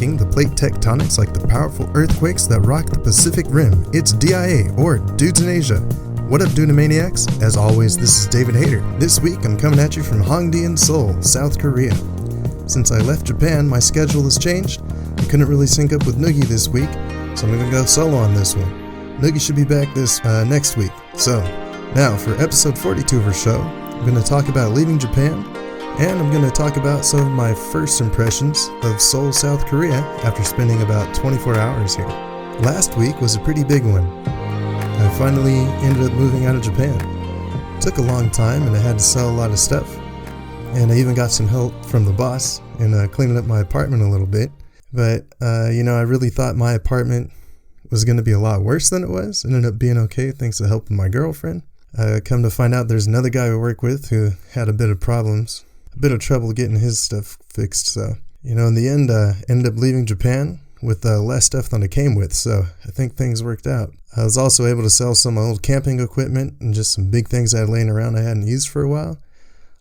shaking the plate tectonics like the powerful earthquakes that rock the Pacific Rim. It's DIA, or Dudes in Asia. What up, Dudamaniacs? As always, this is David Hayter. This week, I'm coming at you from Hongdae in Seoul, South Korea. Since I left Japan, my schedule has changed. I couldn't really sync up with Noogie this week, so I'm going to go solo on this one. Noogie should be back this next week. So, now for episode 42 of our show, I'm going to talk about leaving Japan, and I'm going to talk about some of my first impressions of Seoul, South Korea after spending about 24 hours here. Last week was a pretty big one. I finally ended up moving out of Japan. It took a long time and I had to sell a lot of stuff. And I even got some help from the boss in cleaning up my apartment a little bit. But, I really thought my apartment was going to be a lot worse than it was. It ended up being okay thanks to help with my girlfriend. Come to find out there's another guy we work with who had a bit of problems. A bit of trouble getting his stuff fixed. So, in the end, ended up leaving Japan with less stuff than I came with. So I think things worked out. I was also able to sell some old camping equipment and just some big things I had laying around I hadn't used for a while.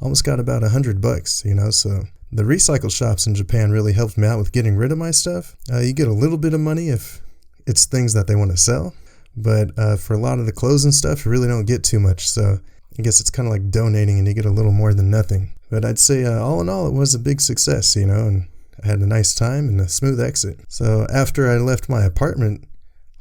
Almost got about $100, so the recycle shops in Japan really helped me out with getting rid of my stuff. You get a little bit of money if it's things that they want to sell. But for a lot of the clothes and stuff, you really don't get too much. So I guess it's kind of like donating and you get a little more than nothing. But I'd say all in all, it was a big success, and I had a nice time and a smooth exit. So after I left my apartment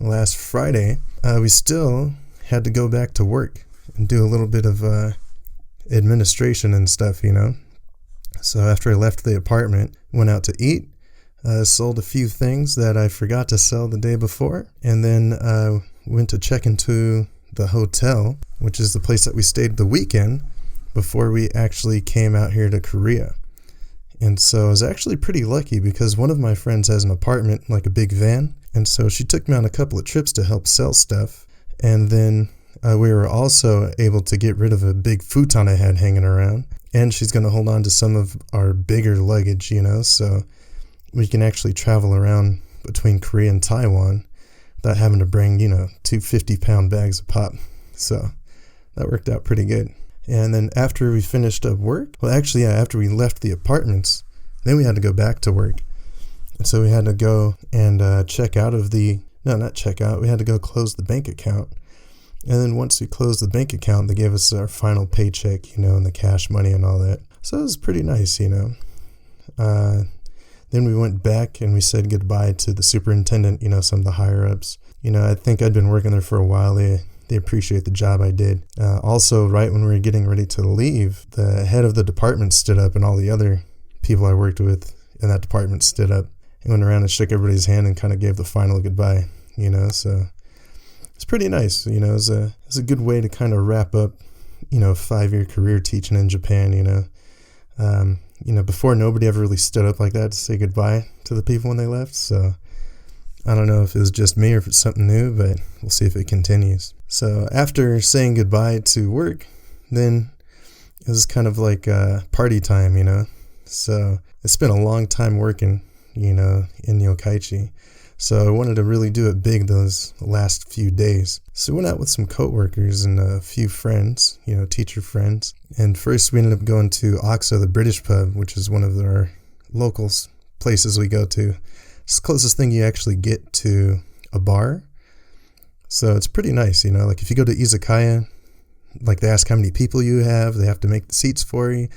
last Friday, we still had to go back to work and do a little bit of administration and stuff, So after I left the apartment, went out to eat, sold a few things that I forgot to sell the day before, and then went to check into the hotel, which is the place that we stayed the weekend before we actually came out here to Korea. And so I was actually pretty lucky because one of my friends has an apartment, like a big van, and so she took me on a couple of trips to help sell stuff. And then we were also able to get rid of a big futon I had hanging around, and she's going to hold on to some of our bigger luggage, so we can actually travel around between Korea and Taiwan without having to bring, 2 50-pound bags of pop. So that worked out pretty good. And then after we finished up work, after we left the apartments, then we had to go back to work. And so we had to go and we had to go close the bank account. And then once we closed the bank account, they gave us our final paycheck, and the cash money and all that. So it was pretty nice, Then we went back and we said goodbye to the superintendent, some of the higher ups. I think I'd been working there for a while. They appreciate the job I did. Also, right when we were getting ready to leave, the head of the department stood up and all the other people I worked with in that department stood up and went around and shook everybody's hand and kind of gave the final goodbye, so it's pretty nice. It was a good way to kind of wrap up, a 5-year career teaching in Japan, before nobody ever really stood up like that to say goodbye to the people when they left. So I don't know if it was just me or if it's something new, but we'll see if it continues. So after saying goodbye to work, then it was kind of like party time, So I spent a long time working, in Yokkaichi. So I wanted to really do it big those last few days. So I went out with some coworkers and a few friends, teacher friends. And first we ended up going to OXO, the British pub, which is one of our local places we go to. It's the closest thing you actually get to a bar. So it's pretty nice, like if you go to izakaya, like they ask how many people you have, they have to make the seats for you.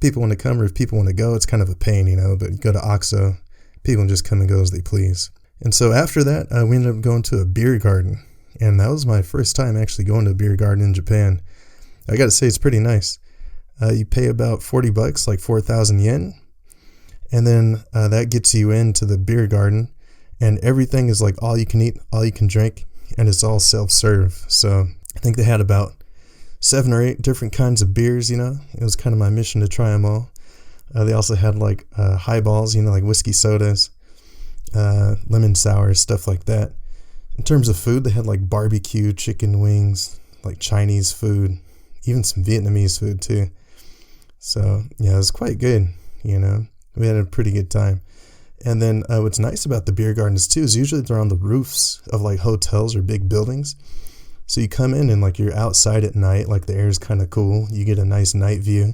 People want to come or if people want to go, it's kind of a pain, but you go to OXO, people can just come and go as they please. And so after that, we ended up going to a beer garden. And that was my first time actually going to a beer garden in Japan. I got to say, it's pretty nice. You pay about $40, like 4,000 yen. And then that gets you into the beer garden. And everything is like all you can eat, all you can drink. And it's all self-serve. So I think they had about 7 or 8 different kinds of beers, It was kind of my mission to try them all. They also had like highballs, like whiskey sodas. Lemon sours, stuff like that. In terms of food, they had like barbecue chicken wings, like Chinese food, even some Vietnamese food too. So yeah, it was quite good, We had a pretty good time. And then what's nice about the beer gardens too is usually they're on the roofs of like hotels or big buildings. So you come in and like you're outside at night, like the air is kind of cool. You get a nice night view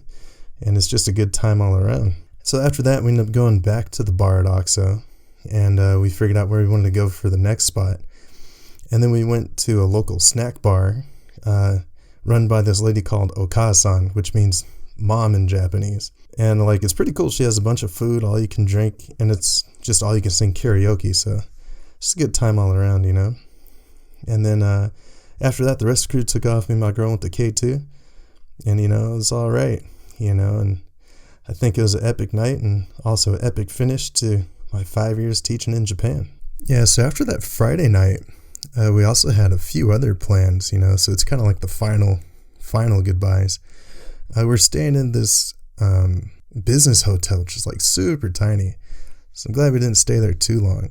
and it's just a good time all around. So after that, we ended up going back to the bar at OXO. and we figured out where we wanted to go for the next spot. And then we went to a local snack bar run by this lady called Oka-san, which means mom in Japanese. And like, it's pretty cool. She has a bunch of food, all you can drink, and it's just all you can sing karaoke. So it's a good time all around, you know. And then after that, the rest of the crew took off. Me and my girl went to K2, and you know, it was all right, you know. And I think it was an epic night and also an epic finish to my 5 years teaching in Japan. Yeah, so after that Friday night, we also had a few other plans, you know, so it's kind of like the final goodbyes. We're staying in this business hotel, which is like super tiny. So I'm glad we didn't stay there too long.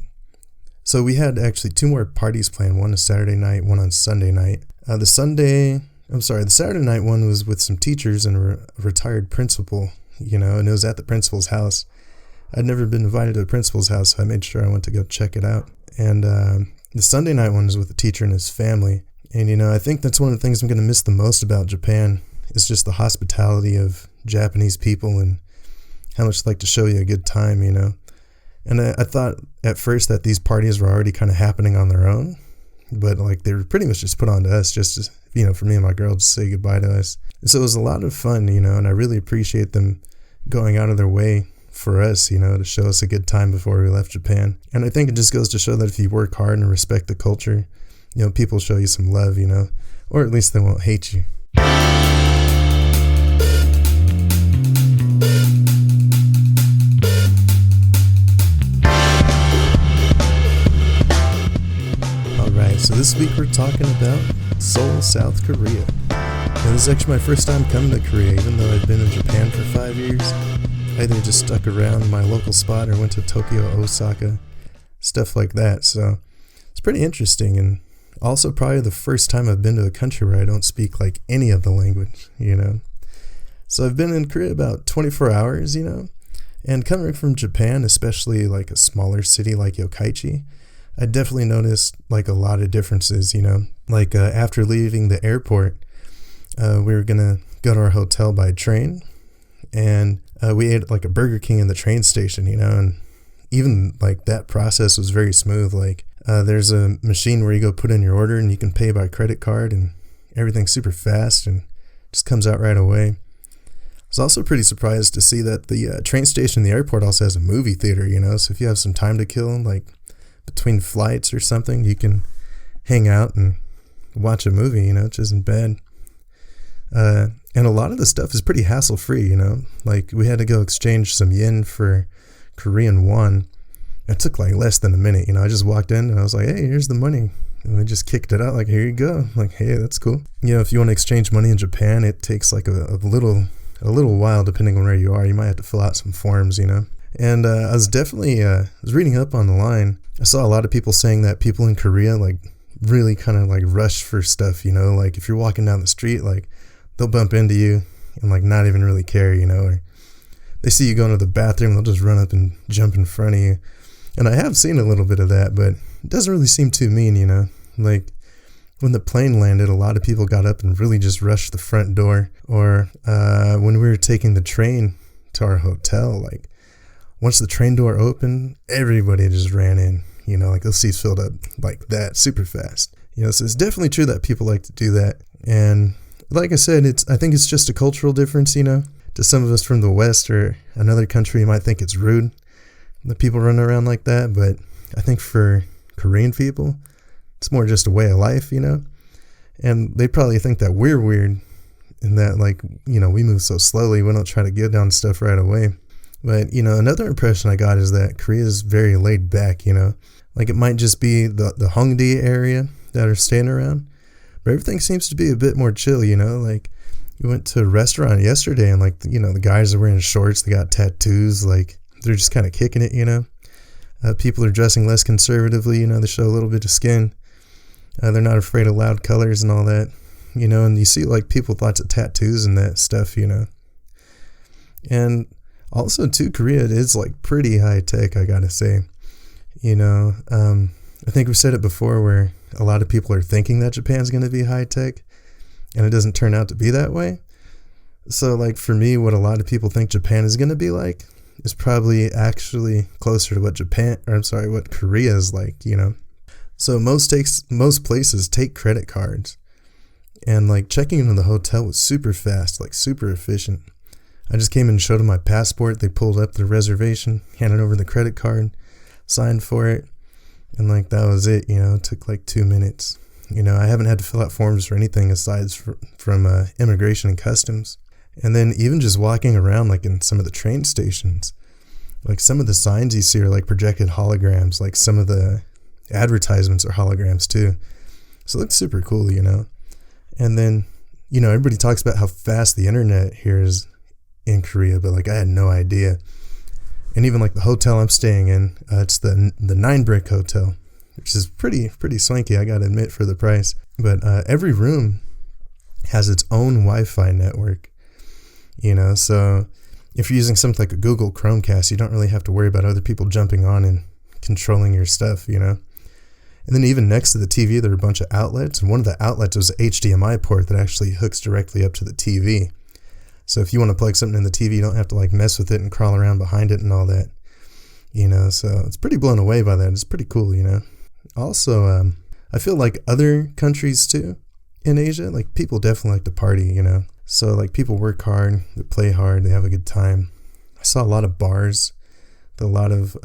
So we had actually 2 more parties planned, one on Saturday night, one on Sunday night. The Saturday night one was with some teachers and a retired principal, you know, and it was at the principal's house. I'd never been invited to the principal's house, so I made sure I went to go check it out. And the Sunday night one was with the teacher and his family. And, you know, I think that's one of the things I'm going to miss the most about Japan is just the hospitality of Japanese people and how much they like to show you a good time, you know. And I thought at first that these parties were already kind of happening on their own, but like they were pretty much just put on to us just to, you know, for me and my girl to say goodbye to us. And so it was a lot of fun, you know, and I really appreciate them going out of their way for us, you know, to show us a good time before we left Japan. And I think it just goes to show that if you work hard and respect the culture, you know, people show you some love, you know, or at least they won't hate you. Alright, so this week we're talking about Seoul, South Korea. Now, this is actually my first time coming to Korea, even though I've been in Japan for 5 years. I either just stuck around my local spot or went to Tokyo, Osaka, stuff like that. So it's pretty interesting, and also probably the first time I've been to a country where I don't speak like any of the language, you know. So I've been in Korea about 24 hours, you know, and coming from Japan, especially like a smaller city like Yokkaichi, I definitely noticed like a lot of differences, you know. Like after leaving the airport, we were gonna go to our hotel by train, and we ate like a Burger King in the train station, you know, and even like that process was very smooth. Like there's a machine where you go put in your order and you can pay by credit card, and everything's super fast and just comes out right away. I was also pretty surprised to see that the train station in the airport also has a movie theater, you know, so if you have some time to kill, like between flights or something, you can hang out and watch a movie, you know, which isn't bad. And a lot of the stuff is pretty hassle-free, you know. Like, we had to go exchange some yen for Korean won. It took, like, less than a minute, you know. I just walked in, and I was like, hey, here's the money. And they just kicked it out, like, here you go. I'm like, hey, that's cool. You know, if you want to exchange money in Japan, it takes, like, a little while, depending on where you are. You might have to fill out some forms, you know. And I was definitely, I was reading up on the line. I saw a lot of people saying that people in Korea, like, really kind of, like, rush for stuff, you know. Like, if you're walking down the street, like, they'll bump into you and like not even really care, you know, or they see you going to the bathroom, they'll just run up and jump in front of you. And I have seen a little bit of that, but it doesn't really seem too mean, you know. Like when the plane landed, a lot of people got up and really just rushed the front door. Or when we were taking the train to our hotel, like once the train door opened, everybody just ran in, you know, like those seats filled up like that super fast. You know, so it's definitely true that people like to do that. And like I said, I think it's just a cultural difference, you know. To some of us from the West or another country, you might think it's rude that people run around like that. But I think for Korean people, it's more just a way of life, you know. And they probably think that we're weird in that, like, you know, we move so slowly. We don't try to get down stuff right away. But, you know, another impression I got is that Korea is very laid back, you know. Like it might just be the Hongdae area that are staying around. But everything seems to be a bit more chill, you know. Like we went to a restaurant yesterday and like, you know, the guys are wearing shorts, they got tattoos, like they're just kind of kicking it, you know. People are dressing less conservatively, you know, they show a little bit of skin. They're not afraid of loud colors and all that, you know, and you see like people with lots of tattoos and that stuff, you know. And also too, Korea is like pretty high tech, I gotta say, you know. I think we've said it before where a lot of people are thinking that Japan's going to be high tech and it doesn't turn out to be that way. So like for me, what a lot of people think Japan is going to be like, is probably actually closer to what Korea is like, So most places take credit cards, and like checking into the hotel was super fast, like super efficient. I just came and showed them my passport. They pulled up the reservation, handed over the credit card, signed for it, and like that was it. It took like 2 minutes. I haven't had to fill out forms for anything aside from immigration and customs. And then even just walking around, like in some of the train stations, like some of the signs you see are like projected holograms, like some of the advertisements are holograms too. So it looks super cool, And then, everybody talks about how fast the internet here is in Korea, but like I had no idea. And even like the hotel I'm staying in, it's the 9-brick hotel, which is pretty swanky, I gotta admit, for the price. But every room has its own Wi-Fi network, so if you're using something like a Google Chromecast, you don't really have to worry about other people jumping on and controlling your stuff, And then even next to the TV, there are a bunch of outlets, and one of the outlets was an HDMI port that actually hooks directly up to the TV. So if you want to plug something in the TV, you don't have to like mess with it and crawl around behind it and all that, So it's pretty blown away by that. It's pretty cool, Also, I feel like other countries too in Asia, like people definitely like to party, So like people work hard, they play hard, they have a good time. I saw a lot of bars, a lot of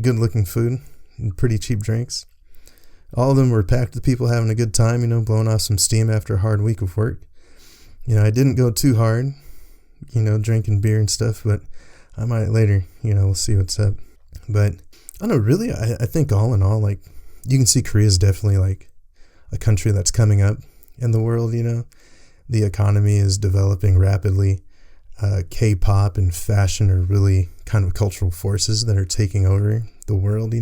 good looking food and pretty cheap drinks. All of them were packed with people having a good time, blowing off some steam after a hard week of work. I didn't go too hard, drinking beer and stuff, but I might later, we'll see what's up. But I don't know, really, I think all in all, like you can see Korea is definitely like a country that's coming up in the world, The economy is developing rapidly. K-pop and fashion are really kind of cultural forces that are taking over the world,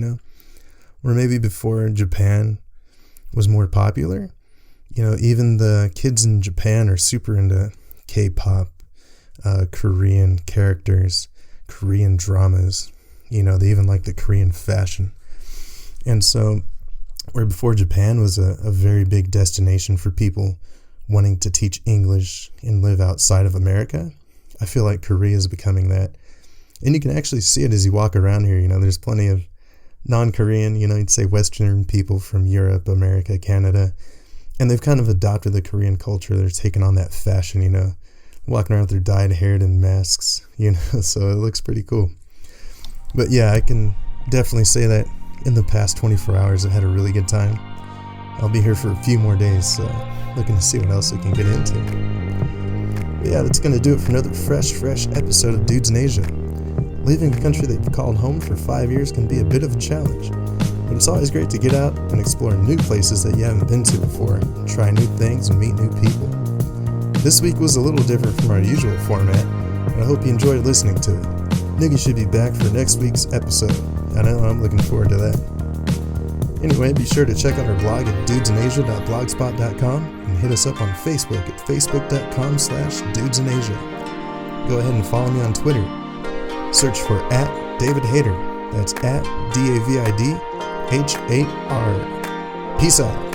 Where maybe before Japan was more popular, even the kids in Japan are super into K-pop, Korean characters, Korean dramas, they even like the Korean fashion. And so where before Japan was a very big destination for people wanting to teach English and live outside of America, I feel like Korea is becoming that. And you can actually see it as you walk around here. There's plenty of non-Korean, you'd say Western people from Europe, America, Canada, and they've kind of adopted the Korean culture. They're taking on that fashion, walking around with their dyed hair and masks, so it looks pretty cool. But yeah, I can definitely say that in the past 24 hours, I've had a really good time. I'll be here for a few more days, so looking to see what else we can get into. But yeah, that's going to do it for another fresh episode of Dudes in Asia. Leaving a country that you've called home for 5 years can be a bit of a challenge, but it's always great to get out and explore new places that you haven't been to before, try new things and meet new people. This week was a little different from our usual format, and I hope you enjoyed listening to it. Niggy should be back for next week's episode. I know I'm looking forward to that. Anyway, be sure to check out our blog at dudesinasia.blogspot.com and hit us up on Facebook at facebook.com/dudesinasia. Go ahead and follow me on Twitter. Search for @DavidHater. That's @DavidHar. Peace out.